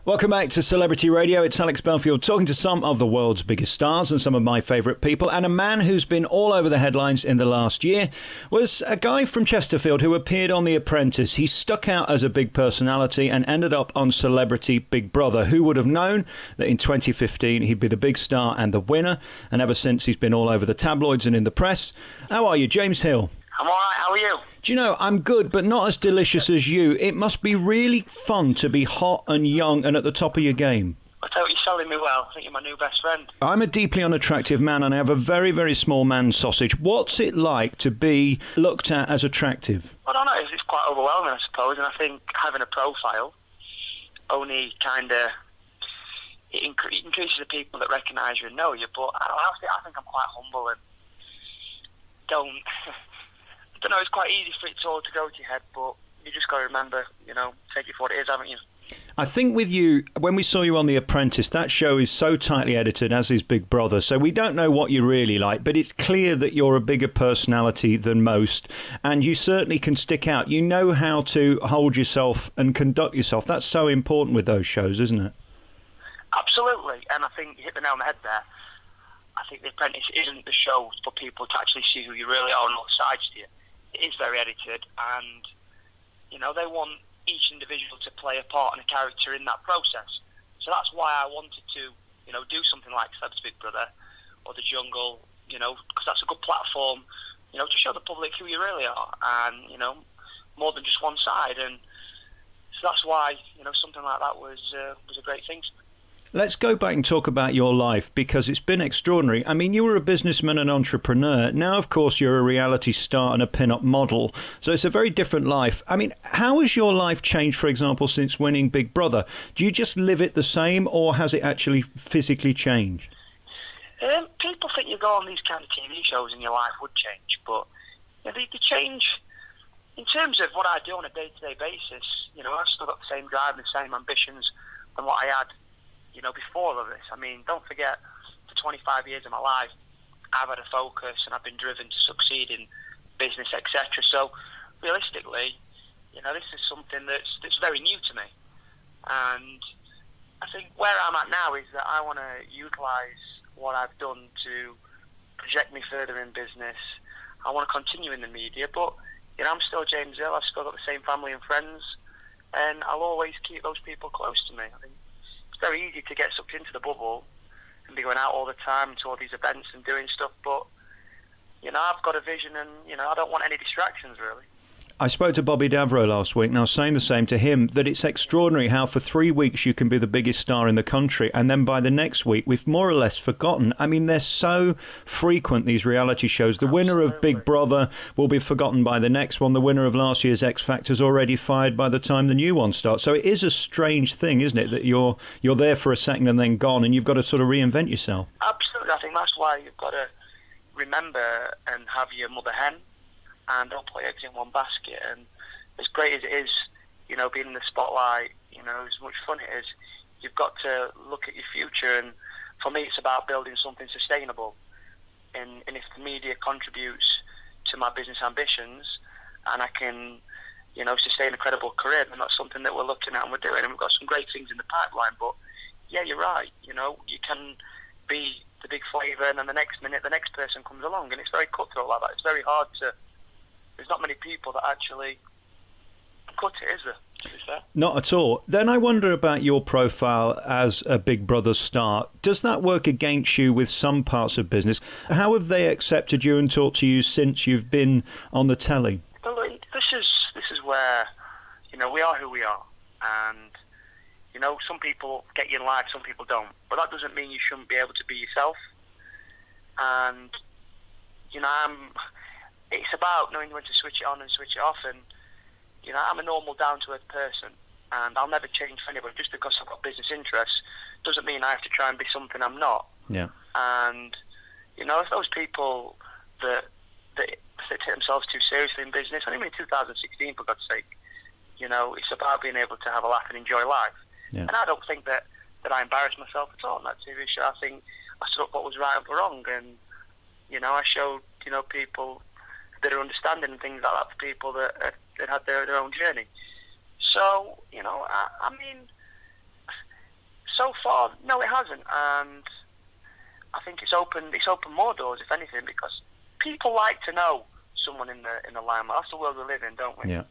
Welcome back to Celebrity Radio. It's Alex Belfield talking to some of the world's biggest stars and some of my favourite people. And a man who's been all over the headlines in the last year was a guy from Chesterfield who appeared on The Apprentice. He stuck out as a big personality and ended up on Celebrity Big Brother. Who would have known that in 2015 he'd be the big star and the winner? And ever since, he's been all over the tabloids and in the press. How are you, James Hill? I'm all right, how are you? Do you know, I'm good, but not as delicious as you. It must be really fun to be hot and young and at the top of your game. I tell you, you're selling me well. I think you're my new best friend. I'm a deeply unattractive man and I have a very, very small man sausage. What's it like to be looked at as attractive? I don't know, it's quite overwhelming, I suppose, and I think having a profile only kind of increases the people that recognise you and know you, but I think I'm quite humble and I don't know, it's quite easy for it all to go to your head, but you just got to remember, take it for what it is, haven't you? I think with you, when we saw you on The Apprentice, that show is so tightly edited, as is Big Brother, so we don't know what you're really like, but it's clear that you're a bigger personality than most, and you certainly can stick out. You know how to hold yourself and conduct yourself. That's so important with those shows, isn't it? Absolutely, and I think you hit the nail on the head there. I think The Apprentice isn't the show for people to actually see who you really are and all sides to you. It is very edited, and they want each individual to play a part and a character in that process. So that's why I wanted to do something like Celebrity Big Brother or The Jungle, because that's a good platform to show the public who you really are, and more than just one side. And so that's why something like that was a great thing. Let's go back and talk about your life, because it's been extraordinary. I mean, you were a businessman and entrepreneur. Now, of course, you're a reality star and a pin-up model. So it's a very different life. I mean, how has your life changed, for example, since winning Big Brother? Do you just live it the same, or has it actually physically changed? People think you go on these kind of TV shows and your life would change, but they change in terms of what I do on a day-to-day basis. I've still got the same drive and the same ambitions than what I had before all of this. I mean, don't forget, for 25 years of my life, I've had a focus and I've been driven to succeed in business, etc. So, realistically, this is something that's very new to me. And I think where I'm at now is that I want to utilise what I've done to project me further in business. I want to continue in the media, but, I'm still James Hill. I've still got the same family and friends, and I'll always keep those people close to me. I think it's very easy to get sucked into the bubble and be going out all the time to all these events and doing stuff, but I've got a vision, and I don't want any distractions really. I spoke to Bobby Davro last week, and I was saying the same to him, that it's extraordinary how for 3 weeks you can be the biggest star in the country, and then by the next week we've more or less forgotten. I mean, they're so frequent, these reality shows. The winner of Big Brother will be forgotten by the next one. The winner of last year's X Factor's already fired by the time the new one starts. So it is a strange thing, isn't it, that you're there for a second and then gone, and you've got to sort of reinvent yourself. Absolutely. I think that's why you've got to remember and have your mother hen, and don't put eggs in one basket. And as great as it is, being in the spotlight, as much fun it is, you've got to look at your future. And for me, it's about building something sustainable. And if the media contributes to my business ambitions, and I can, sustain a credible career, then that's something that we're looking at and we're doing. And we've got some great things in the pipeline. But yeah, you're right. You can be the big flavour, and then the next minute, the next person comes along, and it's very cutthroat like that. It's very hard to. There's not many people that actually cut it, is there? To be fair. Not at all. Then I wonder about your profile as a Big Brother star. Does that work against you with some parts of business? How have they accepted you and talked to you since you've been on the telly? Well, this is where we are who we are, and some people get you in life, some people don't. But that doesn't mean you shouldn't be able to be yourself. And it's about knowing when to switch it on and switch it off. And I'm a normal, down-to-earth person, and I'll never change for anybody. Just because I've got business interests doesn't mean I have to try and be something I'm not. Yeah. And if those people that take themselves too seriously in business, I mean, in 2016, for God's sake, it's about being able to have a laugh and enjoy life. Yeah. And I don't think that I embarrassed myself at all on that TV show. I think I stood up what was right and wrong, and I showed people that are understanding and things like that for people that had their own journey. So I mean, far, no, it hasn't, and I think it's opened more doors, if anything, because people like to know someone in the limelight. That's the world we live in, don't we? Yeah.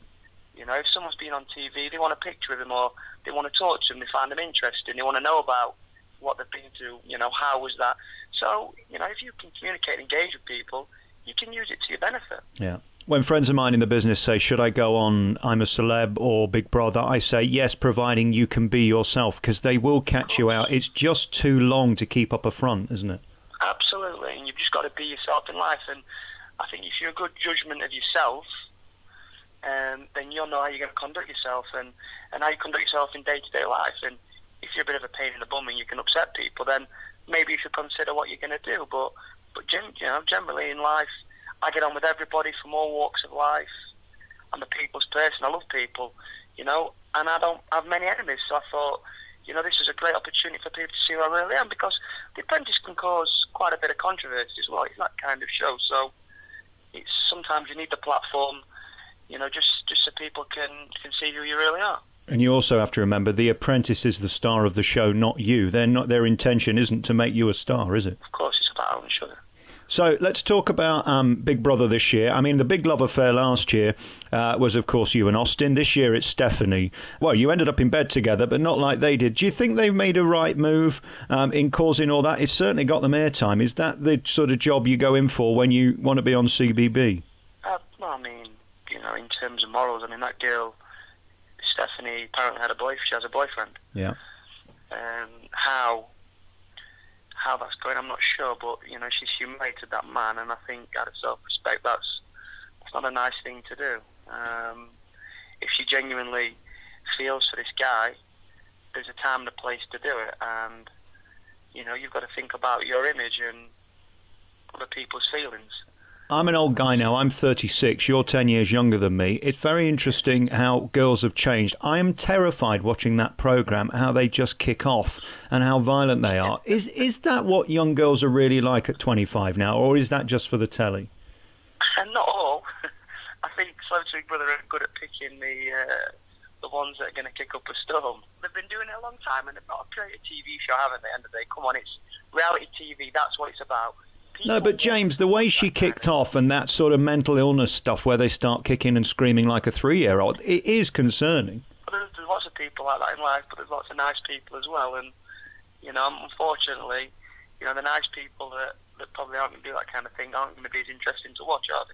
You know, if someone's been on TV, they want a picture of them, or they want to talk to them, they find them interesting, they want to know about what they've been through, you know, how was that. So, you know, if you can communicate and engage with people, you can use it to your benefit. Yeah. When friends of mine in the business say, should I go on I'm a Celeb or Big Brother, I say yes, providing you can be yourself, because they will catch you out. It's just too long to keep up a front, isn't it? Absolutely, and you've just got to be yourself in life. And I think if you're a good judgment of yourself, then you'll know how you're going to conduct yourself and how you conduct yourself in day-to-day life. And if you're a bit of a pain in the bum and you can upset people, then maybe you should consider what you're going to do. But generally in life, I get on with everybody from all walks of life. I'm a people's person. I love people, you know, and I don't have many enemies. So I thought, you know, this is a great opportunity for people to see who I really am, because The Apprentice can cause quite a bit of controversy as well. It's that kind of show. So it's sometimes you need the platform, you know, just so people can see who you really are. And you also have to remember, The Apprentice is the star of the show, not you. Their intention isn't to make you a star, is it? Of course, it's about own sugar. So let's talk about Big Brother this year. I mean, the big love affair last year was, of course, you and Austin. This year it's Stephanie. Well, you ended up in bed together, but not like they did. Do you think they've made a right move in causing all that? It's certainly got them airtime. Is that the sort of job you go in for when you want to be on CBB? Well, I mean, you know, in terms of morals, I mean, that girl, Stephanie, apparently she has a boyfriend. Yeah. How that's going, I'm not sure, but you know, she's humiliated that man, and I think out of self-respect, that's not a nice thing to do. If she genuinely feels for this guy, there's a time and a place to do it, and you know, you've got to think about your image and other people's feelings. I'm an old guy now. I'm 36. You're 10 years younger than me. It's very interesting how girls have changed. I am terrified watching that programme, how they just kick off and how violent they are. Is that what young girls are really like at 25 now, or is that just for the telly? Not all. I think Celebrity Big Brother are good at picking the ones that are going to kick up a storm. They've been doing it a long time, and they've not created a TV show, haven't they? End of the day, come on, it's reality TV. That's what it's about. No, but James, the way she kicked off and that sort of mental illness stuff where they start kicking and screaming like a 3-year-old, it is concerning. There's lots of people like that in life, but there's lots of nice people as well. And, you know, unfortunately, you know, the nice people that probably aren't going to do that kind of thing aren't going to be as interesting to watch, are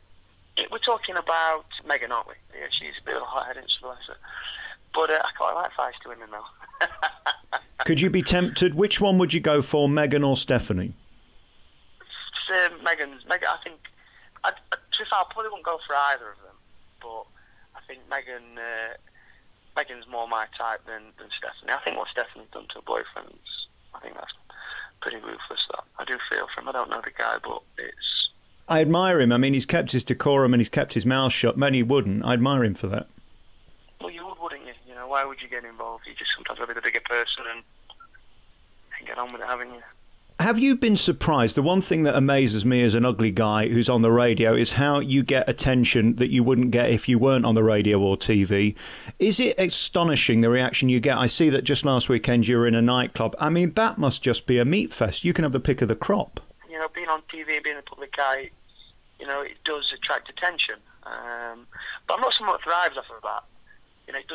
they? We're talking about Megan, aren't we? Yeah, she's a bit of a hothead, isn't she, bless her? But I quite like feisty women, though. Could you be tempted? Which one would you go for, Megan or Stephanie? Megan, I think, I probably wouldn't go for either of them, but I think Megan's more my type than Stephanie. I think what Stephanie's done to her boyfriends, I think that's pretty ruthless, that. I do feel for him. I don't know the guy, but it's... I admire him. I mean, he's kept his decorum and he's kept his mouth shut. Many wouldn't. I admire him for that. Well, you would, wouldn't you? You know, why would you get involved? You just sometimes want to be the bigger person and get on with it, haven't you? Have you been surprised? The one thing that amazes me as an ugly guy who's on the radio is how you get attention that you wouldn't get if you weren't on the radio or TV. Is it astonishing, the reaction you get? I see that just last weekend you were in a nightclub. I mean, that must just be a meat fest. You can have the pick of the crop. You know, being on TV and being in the public eye, you know, it does attract attention. But I'm not someone that thrives off of that. You know, it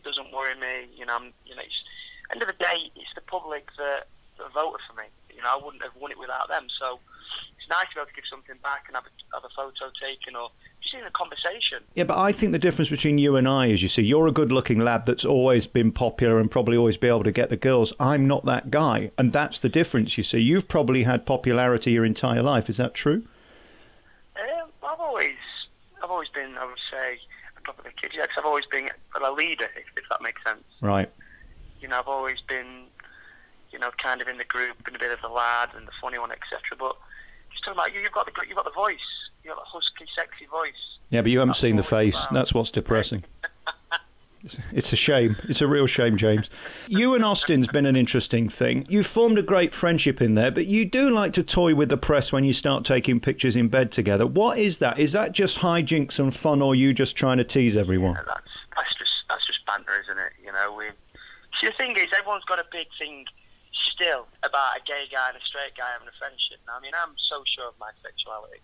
doesn't worry me. You know, end of the day, it's the public that voted for me. You know, I wouldn't have won it without them. So it's nice to be able to give something back and have a photo taken or just in a conversation. Yeah, but I think the difference between you and I is, you see, you're a good-looking lad that's always been popular and probably always be able to get the girls. I'm not that guy, and that's the difference, you see. You've probably had popularity your entire life. Is that true? I've always been, I would say, a popular kid. Yeah, 'cause I've always been a leader, if that makes sense. Right. You know, I've always been, you know, kind of in the group, been a bit of the lad and the funny one, etc. But just talking about you've got the voice, you've got the husky, sexy voice. Yeah, but you haven't seen the face. That's what's depressing. It's a shame. It's a real shame, James. You and Austin's been an interesting thing. You've formed a great friendship in there, but you do like to toy with the press when you start taking pictures in bed together. What is that? Is that just hijinks and fun, or are you just trying to tease everyone? Yeah, that's just banter, isn't it? You know, see, the thing is, everyone's got a big thing still about a gay guy and a straight guy having a friendship. Now, I mean, I'm so sure of my sexuality,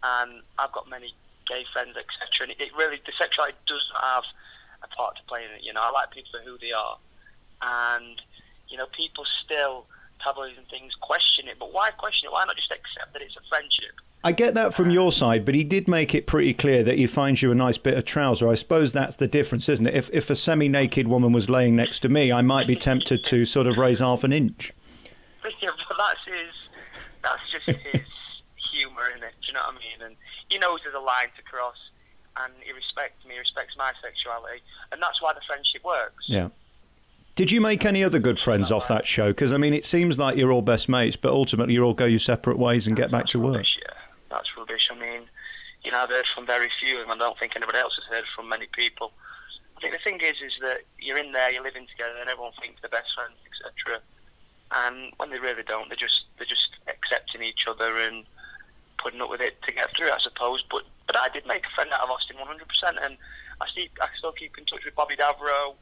and I've got many gay friends, etc. And it really, the sexuality does not have a part to play in it. You know, I like people for who they are, and you know, people still, tabloids and things, question it. But why question it? Why not just accept that it's a friendship? I get that from your side, but he did make it pretty clear that he finds you a nice bit of trouser. I suppose that's the difference, isn't it? If a semi-naked woman was laying next to me, I might be tempted to sort of raise half an inch. Yeah, but that's just his humour, isn't it? Do you know what I mean? And he knows there's a line to cross, and he respects me, he respects my sexuality, and that's why the friendship works. Yeah. Did you make any other good friends off that show? Because, I mean, it seems like you're all best mates, but ultimately you all go your separate ways and get back to work. Rubbish, yeah. That's rubbish. I mean, you know, I've heard from very few, and I don't think anybody else has heard from many people. I think the thing is that you're in there, you're living together, and everyone thinks they're best friends, etc. And when they really don't, they're just accepting each other and putting up with it to get through, I suppose. But I did make a friend out of Austin, 100%, and I still keep in touch with Bobby Davro.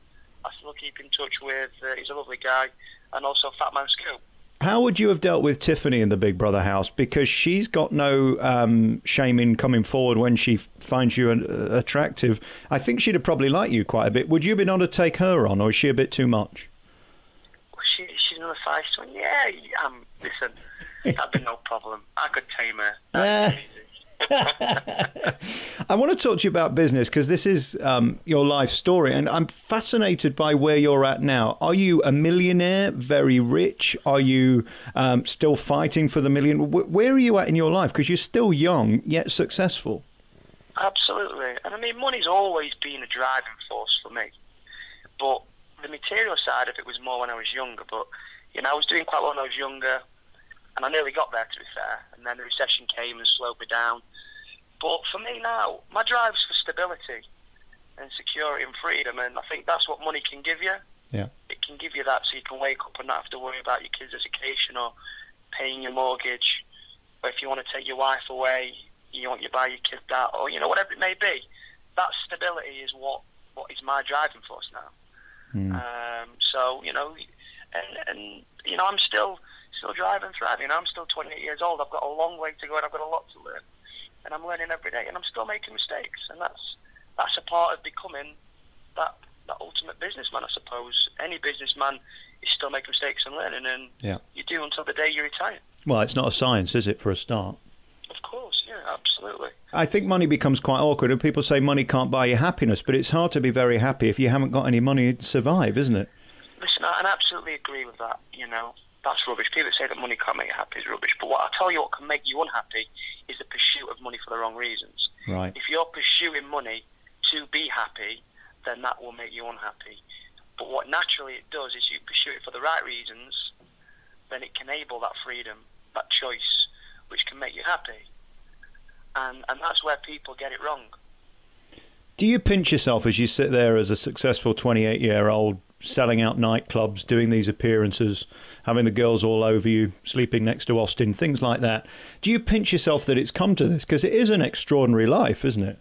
I still keep in touch with, he's a lovely guy, and also Fat Man Scoop. How would you have dealt with Tiffany in the Big Brother house? Because she's got no shame in coming forward when she finds you attractive. I think she'd have probably liked you quite a bit. Would you have been able to take her on, or is she a bit too much? Well, she's another feisty one. Yeah, listen, that'd be no problem. I could tame her. That's easy. I want to talk to you about business, because this is your life story, and I'm fascinated by where you're at now. Are you a millionaire, very rich? Are you still fighting for the million? Where are you at in your life? Because you're still young, yet successful. Absolutely. And I mean, money's always been a driving force for me. But the material side of it was more when I was younger. But, you know, I was doing quite well when I was younger, and I nearly got there, to be fair. And then the recession came and slowed me down. But for me now, my drive's for stability and security and freedom, and I think that's what money can give you. Yeah. It can give you that, so you can wake up and not have to worry about your kids' education or paying your mortgage, or if you want to take your wife away, you want to buy your kid that, or, you know, whatever it may be. That stability is what is my driving force now. So, you know, and you know, I'm still driving, thriving. I'm still 28 years old. I've got a long way to go, and I've got a lot to learn. And I'm learning every day, and I'm still making mistakes. And that's a part of becoming that ultimate businessman, I suppose. Any businessman is still making mistakes and learning, and you do until the day you retire. Well, it's not a science, is it, for a start? Of course, yeah, absolutely. I think money becomes quite awkward, and people say money can't buy you happiness, but it's hard to be very happy if you haven't got any money to survive, isn't it? Listen, I absolutely agree with that, you know. That's rubbish. People that say that money can't make you happy is rubbish. But what I tell you, what can make you unhappy is the pursuit of money for the wrong reasons. Right. If you're pursuing money to be happy, then that will make you unhappy. But what naturally it does is you pursue it for the right reasons, then it can enable that freedom, that choice, which can make you happy. And that's where people get it wrong. Do you pinch yourself as you sit there as a successful 28-year-old, selling out nightclubs, doing these appearances, having the girls all over you, sleeping next to Austin, things like that? Do you pinch yourself that it's come to this? Because it is an extraordinary life, isn't it?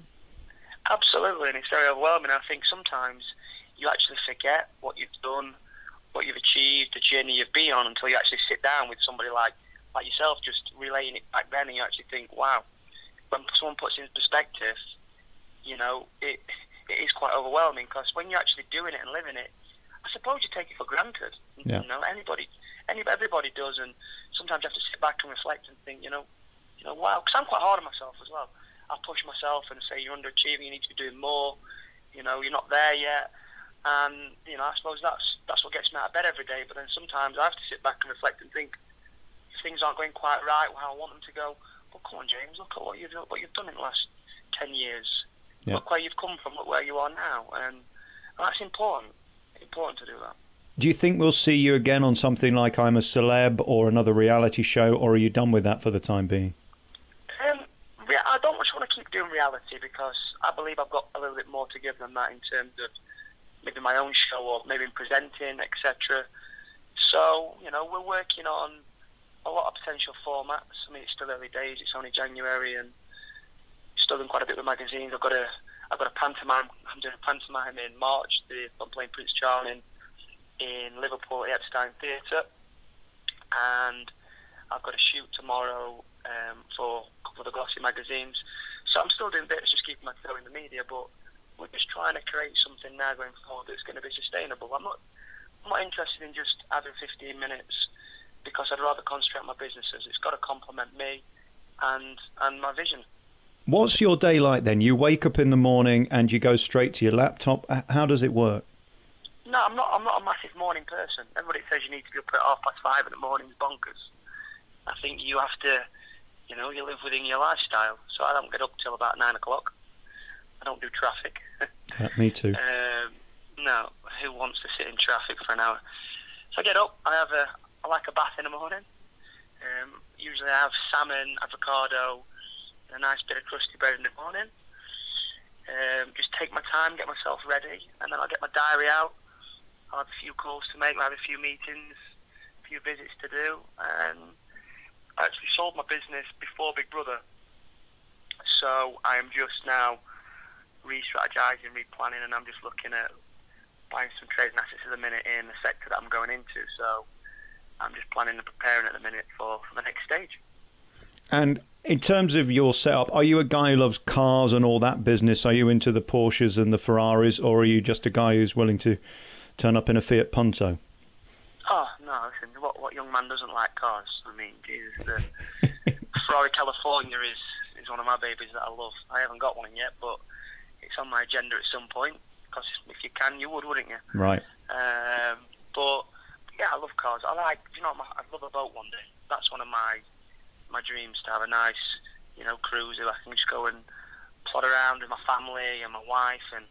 Absolutely, and it's very overwhelming. I think sometimes you actually forget what you've done, what you've achieved, the journey you've been on, until you actually sit down with somebody like yourself, just relaying it back then, and you actually think, wow, when someone puts it in perspective, you know, it is quite overwhelming, because when you're actually doing it and living it, I suppose you take it for granted. Yeah. You know, everybody does, and sometimes you have to sit back and reflect and think, you know, wow, because I'm quite hard on myself as well. I push myself and say, you're underachieving, you need to be doing more, you know, you're not there yet. And, you know, I suppose that's what gets me out of bed every day. But then sometimes I have to sit back and reflect and think, if things aren't going quite right, how I want them to go, well, come on, James, look at what you've done in the last 10 years. Yeah. Look where you've come from, look where you are now. And that's important to do that. Do you think we'll see you again on something like I'm a Celeb or another reality show, or are you done with that for the time being? I don't much want to keep doing reality, because I believe I've got a little bit more to give than that in terms of maybe my own show or maybe presenting, etc. So, you know, we're working on a lot of potential formats. I mean, it's still early days, it's only January, and still doing quite a bit with magazines. I've got a pantomime. I'm doing a pantomime in March. I'm playing Prince Charming in Liverpool at the Epstein Theatre. and I've got a shoot tomorrow for a couple of the glossy magazines. So I'm still doing bits, just keeping my toe in the media, but we're just trying to create something now going forward that's going to be sustainable. I'm not interested in just having 15 minutes because I'd rather concentrate on my businesses. It's got to complement me and my vision. What's your day like then? You wake up in the morning and you go straight to your laptop. How does it work? No, I'm not a massive morning person. Everybody says you need to be up at 5:30 in the morning. It's bonkers. I think you have to, you live within your lifestyle. So I don't get up till about 9 o'clock. I don't do traffic. Me too. No, who wants to sit in traffic for an hour? So I get up. I like a bath in the morning. Usually I have salmon, avocado, and a nice bit of crusty bread in the morning. Just take my time, get myself ready, and then I'll get my diary out. I'll have a few calls to make, I'll have a few meetings, a few visits to do, and I actually sold my business before Big Brother. So I am just now re-strategizing, replanning, and I'm just looking at buying some trading assets at the minute in the sector that I'm going into. So I'm just planning and preparing at the minute for the next stage. And in terms of your setup, are you a guy who loves cars and all that business? Are you into the Porsches and the Ferraris, or are you just a guy who's willing to turn up in a Fiat Punto? Oh, no, listen, what young man doesn't like cars? I mean, Jesus, the Ferrari California is one of my babies that I love. I haven't got one yet, but it's on my agenda at some point, because if you can, you would, wouldn't you? Right. But, yeah, I love cars. I'd love a boat one day. That's one of my dreams, to have a nice, cruiser. I can just go and plod around with my family and my wife and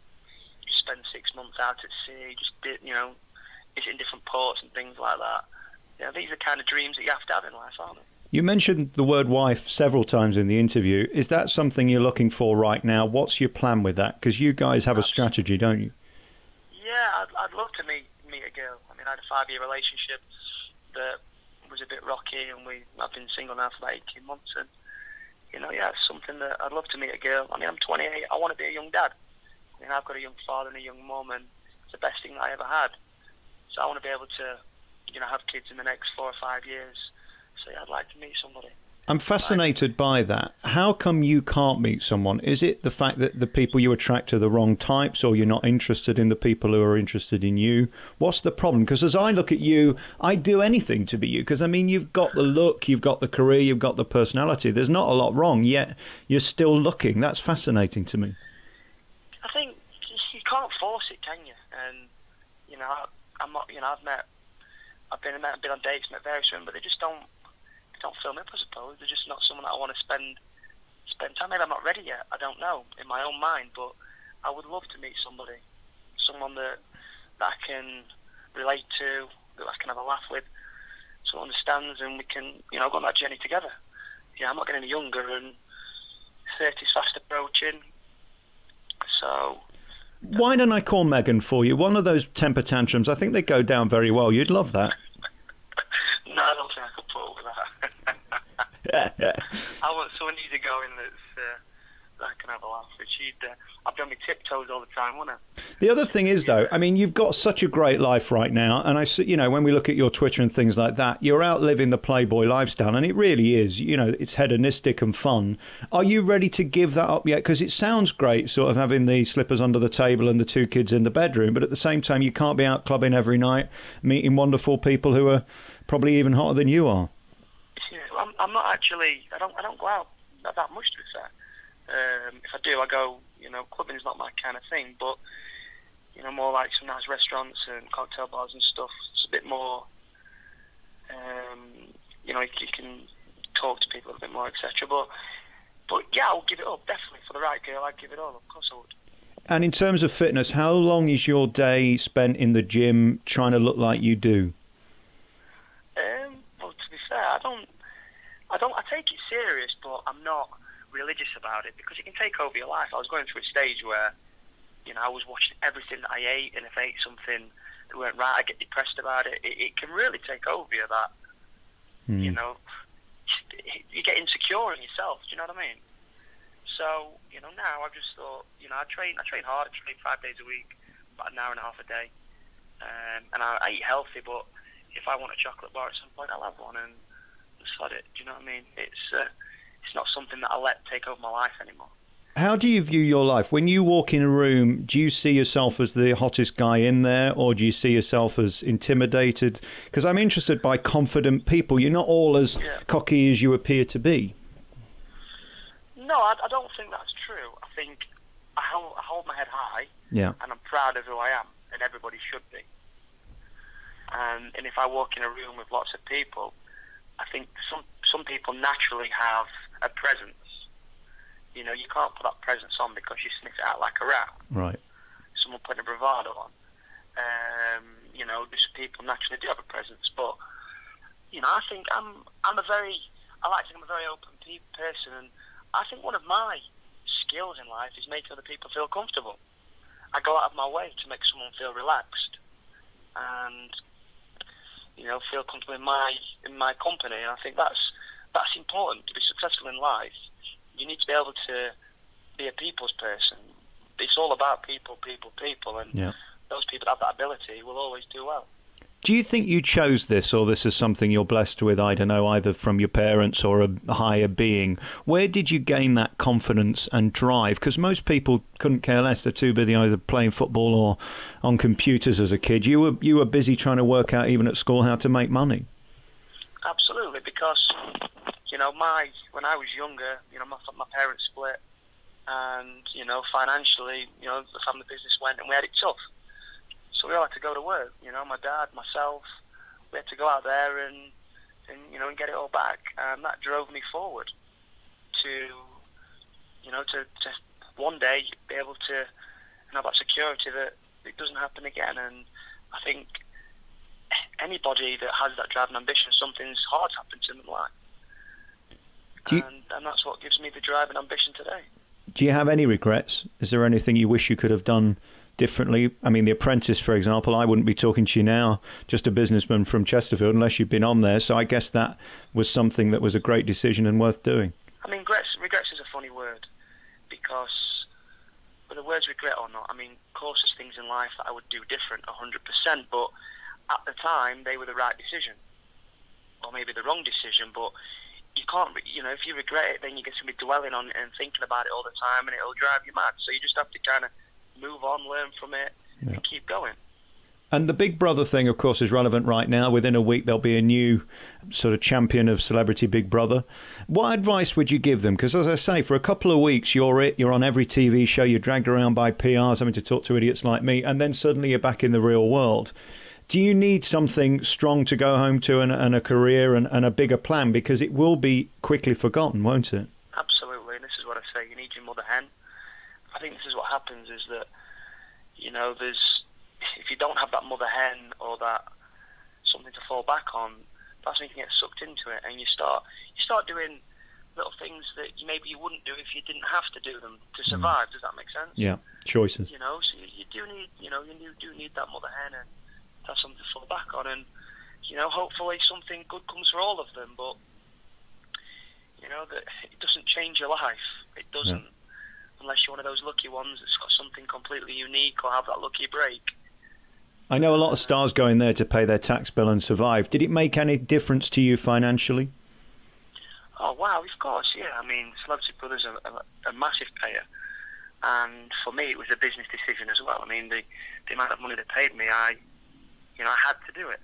just spend 6 months out at sea, just, visiting different ports and things like that. These are kind of dreams that you have to have in life, aren't they? You mentioned the word wife several times in the interview. Is that something you're looking for right now? What's your plan with that? Because you guys have a strategy, don't you? Yeah, I'd love to meet a girl. I mean, I had a 5-year relationship that was a bit rocky, and I've been single now for about 18 months, and it's something that I'd love to meet a girl. I mean, I'm 28. I want to be a young dad. I mean, I've got a young father and a young mum, and it's the best thing that I ever had. So I want to be able to, have kids in the next 4 or 5 years. So yeah, I'd like to meet somebody. I'm fascinated by that. How come you can't meet someone? Is it the fact that the people you attract are the wrong types, or you're not interested in the people who are interested in you? What's the problem? Because as I look at you, I'd do anything to be you. Because, I mean, you've got the look, you've got the career, you've got the personality. There's not a lot wrong, yet you're still looking. That's fascinating to me. I think you can't force it, can you? And, I'm not, I've been on dates, met various women, but they just don't fill me up, I suppose. They're just not someone that I want to spend time. Maybe I'm not ready yet. I don't know in my own mind, but I would love to meet someone that I can relate to, that I can have a laugh with, someone understands, and we can, go on that journey together. Yeah, I'm not getting any younger, and 30's fast approaching. So. Why don't I call Megan for you? One of those temper tantrums, I think they go down very well. You'd love that. No, I don't think I could put up with that. I want someone easygoing that I can have a laugh with. I've done my tiptoes all the time, wouldn't I? The other thing is, though, I mean, you've got such a great life right now, and I see, when we look at your Twitter and things like that, you're out living the Playboy lifestyle, and it really is, it's hedonistic and fun. Are you ready to give that up yet? Because it sounds great, sort of having the slippers under the table and the 2 kids in the bedroom, but at the same time, you can't be out clubbing every night, meeting wonderful people who are probably even hotter than you are. Yeah, I'm not actually. I don't go out that much, to be fair. If I do, I go. Clubbing is not my kind of thing, but more like some nice restaurants and cocktail bars and stuff. It's a bit more. You can talk to people a bit more, etc. But yeah, I'll give it up definitely for the right girl. I'd give it all. Of course, I would. And in terms of fitness, how long is your day spent in the gym trying to look like you do? Well, to be fair, I take it serious, but I'm not religious about it, because it can take over your life. I was going through a stage where, I was watching everything that I ate, and if I ate something that weren't right, I get depressed about it. It can really take over you, that, you get insecure in yourself, do you know what I mean? So, now I've just thought, I train hard, I train 5 days a week, about an hour and a half a day, and I eat healthy, but if I want a chocolate bar at some point, I'll have one and sod it. Do you know what I mean? It's not something that I let take over my life anymore. How do you view your life? When you walk in a room, do you see yourself as the hottest guy in there, or do you see yourself as intimidated? Because I'm interested by confident people. You're not all as cocky as you appear to be. No, I don't think that's true. I think I hold my head high, and I'm proud of who I am, and everybody should be. And if I walk in a room with lots of people, I think some people naturally have a presence. You know, you can't put that presence on because you sniff it out like a rat. Right. Someone putting a bravado on. You know, just people naturally do have a presence, but you know, I think I like to think I'm a very open person, and I think one of my skills in life is making other people feel comfortable. I go out of my way to make someone feel relaxed, and you know, feel comfortable in my company. And I think that's important to be successful in life. You need to be able to be a people's person. It's all about people, and those people that have that ability will always do well. Do you think you chose this, or this is something you're blessed with, I don't know, either from your parents or a higher being? Where did you gain that confidence and drive? Because most people couldn't care less. They're too busy either playing football or on computers as a kid. You were busy trying to work out, even at school, how to make money. Absolutely, because you know, when I was younger, you know, my parents split, and you know, financially, you know, the family business went, and we had it tough. So we all had to go to work. You know, my dad, myself, we had to go out there and you know, and get it all back, and that drove me forward to, you know, to one day be able to have that security that it doesn't happen again. And I think anybody that has that drive and ambition, something's hard happened to them in life. And that's what gives me the drive and ambition today. Do you have any regrets? Is there anything you wish you could have done differently? I mean, The Apprentice, for example, I wouldn't be talking to you now, just a businessman from Chesterfield, unless you'd been on there. So I guess that was something that was a great decision and worth doing. I mean, regrets is a funny word, because whether the words regret or not, I mean, of course there's things in life that I would do different 100%, but at the time they were the right decision, or maybe the wrong decision. But you can't, you know, if you regret it, then you get to be dwelling on it and thinking about it all the time, and it'll drive you mad. So you just have to kind of move on, learn from it, and keep going. And the Big Brother thing, of course, is relevant right now. Within a week, there'll be a new sort of champion of Celebrity Big Brother. What advice would you give them? Because, as I say, for a couple of weeks, you're on every TV show, you're dragged around by PRs, having to talk to idiots like me, and then suddenly you're back in the real world. Do you need something strong to go home to, and a career and a bigger plan? Because it will be quickly forgotten, won't it? Absolutely, and this is what I say, you need your mother hen. I think this is what happens, is that, you know, if you don't have that mother hen or that something to fall back on, that's when you can get sucked into it, and you start doing little things that maybe you wouldn't do if you didn't have to do them to survive. Does that make sense? Yeah, choices. You know, so you do need, you know, you do need that mother hen and have something to fall back on, and you know, hopefully something good comes for all of them. But you know, that it doesn't change your life. It doesn't, unless you're one of those lucky ones that's got something completely unique or have that lucky break. I know a lot of stars go in there to pay their tax bill and survive. Did it make any difference to you financially? Oh wow, of course, yeah. I mean, Celebrity Brothers are a massive payer, and for me, it was a business decision as well. I mean, the amount of money they paid me, I had to do it.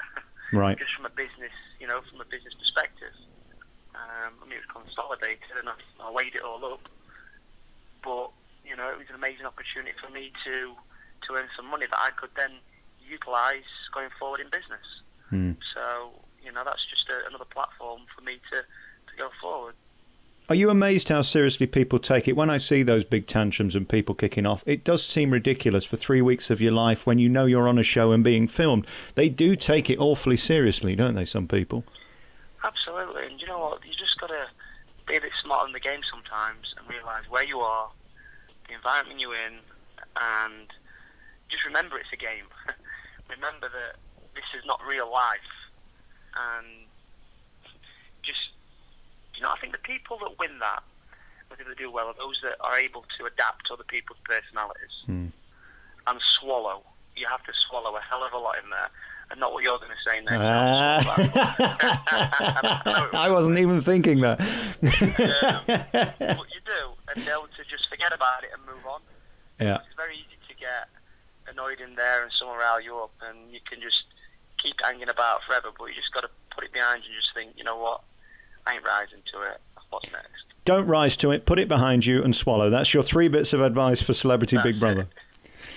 Right. Just from a business, from a business perspective. I mean, it was consolidated, and I weighed it all up. But it was an amazing opportunity for me to earn some money that I could then utilise going forward in business. So that's just another platform for me to go forward. Are you amazed how seriously people take it? When I see those big tantrums and people kicking off, it does seem ridiculous for 3 weeks of your life when you know you're on a show and being filmed. They do take it awfully seriously, don't they, some people? Absolutely. And you know what? You just got to be a bit smart in the game sometimes and realise where you are, the environment you're in, and just remember it's a game. Remember that this is not real life. And just, I think the people that win that, the people that do well, are those that are able to adapt to other people's personalities and swallow. You have to swallow a hell of a lot in there. and not what you're going to say next. I wasn't even thinking that. But you do, and be able to just forget about it and move on. Yeah. It's very easy to get annoyed in there and someone rile you up, and you can just keep hanging about forever, but you just got to put it behind you and just think, you know what, I ain't rising to it. What's next? Don't rise to it, put it behind you and swallow. That's your 3 bits of advice for Celebrity Big Brother.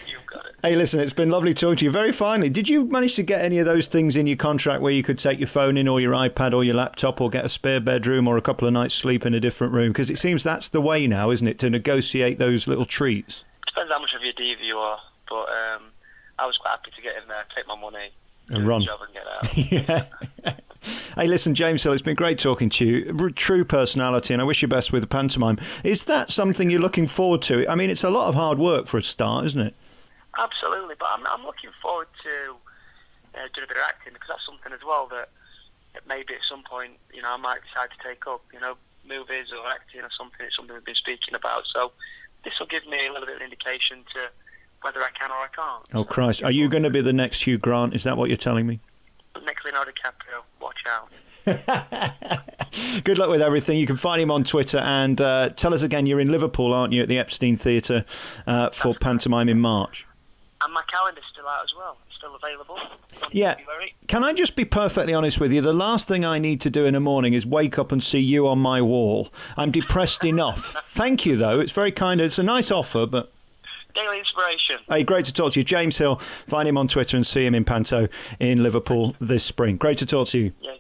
You've got it. Hey, listen, it's been lovely talking to you. Very finally, did you manage to get any of those things in your contract where you could take your phone in or your iPad or your laptop or get a spare bedroom or a couple of nights' sleep in a different room? Because it seems that's the way now, isn't it, to negotiate those little treats? Depends how much of your diva you are, but I was quite happy to get in there, take my money, and run. The job and get out. Yeah. Hey, listen, James Hill, it's been great talking to you. True personality, and I wish you best with the pantomime. Is that something you're looking forward to? I mean, it's a lot of hard work for a start, isn't it? Absolutely, but I'm looking forward to doing a bit of acting, because that's something as well that maybe at some point, you know, I might decide to take up, you know, movies or acting or something. It's something we've been speaking about. So this will give me a little bit of indication to whether I can or I can't. Oh, Christ. Are you going to be the next Hugh Grant? Is that what you're telling me? Next Leonardo DiCaprio. Watch out. Good luck with everything. You can find him on Twitter, and tell us again, you're in Liverpool, aren't you, at the Epstein Theatre for Pantomime in March? And my calendar's still out as well. It's still available. Yeah. Can I just be perfectly honest with you? The last thing I need to do in the morning is wake up and see you on my wall. I'm depressed enough. Thank you, though. It's very kind. It's a nice offer, but... Daily inspiration. Hey, great to talk to you. James Hill, find him on Twitter and see him in Panto in Liverpool this spring. Great to talk to you. Yeah.